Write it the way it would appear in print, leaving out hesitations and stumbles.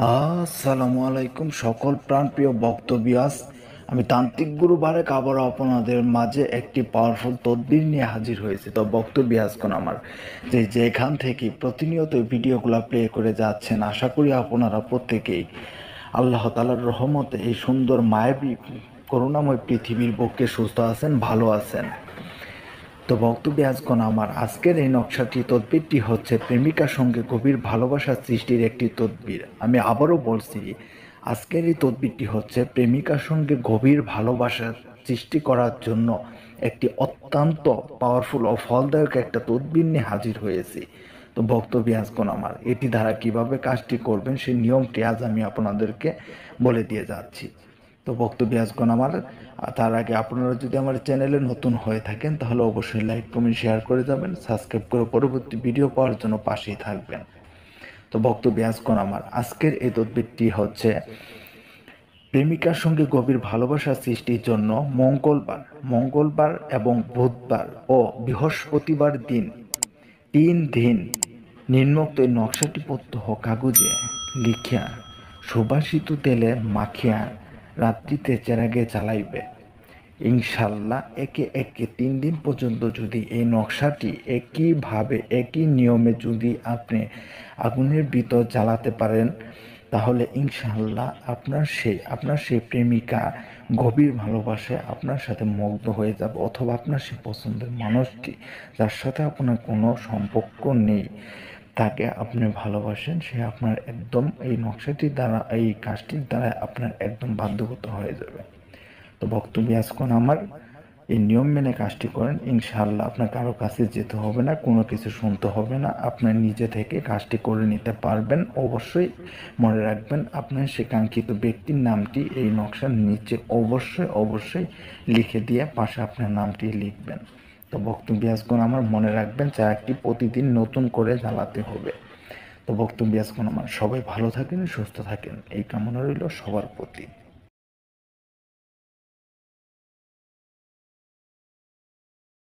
আসসালামু আলাইকুম সকল প্রাণপ্রিয় বক্তব্যাস। আমি তান্ত্রিক গুরু বারেক আবারও আপনাদের মাঝে একটি পাওয়ারফুল তদবির নিয়ে হাজির হয়েছে। তো বক্তব্যাসকন আমার যেখান থেকে প্রতিনিয়ত ভিডিওগুলো প্লে করে যাচ্ছেন, আশা করি আপনারা প্রত্যেকেই আল্লাহ তাআলার রহমতে এই সুন্দর মায়াবী করুণাময় পৃথিবীর পক্ষে সুস্থ আছেন, ভালো আছেন। তো বক্তব্যে আজগণ আমার আজকের এই নকশাটি তদবিরটি হচ্ছে প্রেমিকার সঙ্গে গভীর ভালোবাসা সৃষ্টির একটি তদবির। আমি আবারও বলছি, আজকের এই তদবিরটি হচ্ছে প্রেমিকার সঙ্গে গভীর ভালোবাসা সৃষ্টি করার জন্য একটি অত্যন্ত পাওয়ারফুল ও ফলদায়ক একটা তদবির নিয়ে হাজির হয়েছি। তো বক্তব্য আজগণ আমার এটি দ্বারা কিভাবে কাজটি করবেন সেই নিয়মটি আজ আমি আপনাদেরকে বলে দিয়ে যাচ্ছি। তো বক্তব্য আজগণ আমার তার আগে আপনারা যদি আমার চ্যানেলে নতুন হয়ে থাকেন তাহলে অবশ্যই লাইক কমেন্ট শেয়ার করে যাবেন, সাবস্ক্রাইব করে পরবর্তী ভিডিও পাওয়ার জন্য পাশেই থাকবেন। তো বক্তব্য আজগণ আমার আজকের এই তদবিরটি হচ্ছে প্রেমিকার সঙ্গে গভীর ভালোবাসা সৃষ্টির জন্য মঙ্গলবার এবং বুধবার ও বৃহস্পতিবার দিন 3 দিন নিম্নোক্ত এই নকশাটি প্রত্যহ কাগজে লিখিয়া সুবাসিত তেলে মাখিয়া রাত্রিতে চেরাগে জ্বালাইবে। ইনশাল্লাহ একে একে 3 দিন পর্যন্ত যদি এই নকশাটি একইভাবে একই নিয়মে যদি আপনি আগুনের ভিতর জ্বালাতে পারেন, তাহলে ইনশাল্লাহ আপনার সেই প্রেমিকা গভীর ভালোবাসায় আপনার সাথে মুগ্ধ হয়ে যাবে, অথবা আপনার সেই পছন্দের মানুষটি যার সাথে আপনার কোনো সম্পর্ক নেই তাকে আপনি ভালোবাসেন, সে আপনার একদম এই নকশাটির দ্বারা এই কাজটির দ্বারা আপনার একদম বাধ্যগত হয়ে যাবে। তো বক্তব্য আজকন আমার এই নিয়ম মেনে কাজটি করেন, ইনশাআল্লাহ আপনার কারো কাছে যেতে হবে না, কোনো কিছু শুনতে হবে না, আপনার নিজে থেকে কাজটি করে নিতে পারবেন। অবশ্যই মনে রাখবেন আপনার সে কাঙ্ক্ষিত ব্যক্তির নামটি এই নকশার নিচে অবশ্যই লিখে দিয়ে পাশে আপনার নামটি লিখবেন। তো বক্তব্য আজকন আমার মনে রাখবেন চারটি প্রতিদিন নতুন করে জ্বালাতে হবে। তো বক্তব্য আজকন আমার সবাই ভালো থাকেন, সুস্থ থাকেন এই কামনা রইল সবার প্রতি।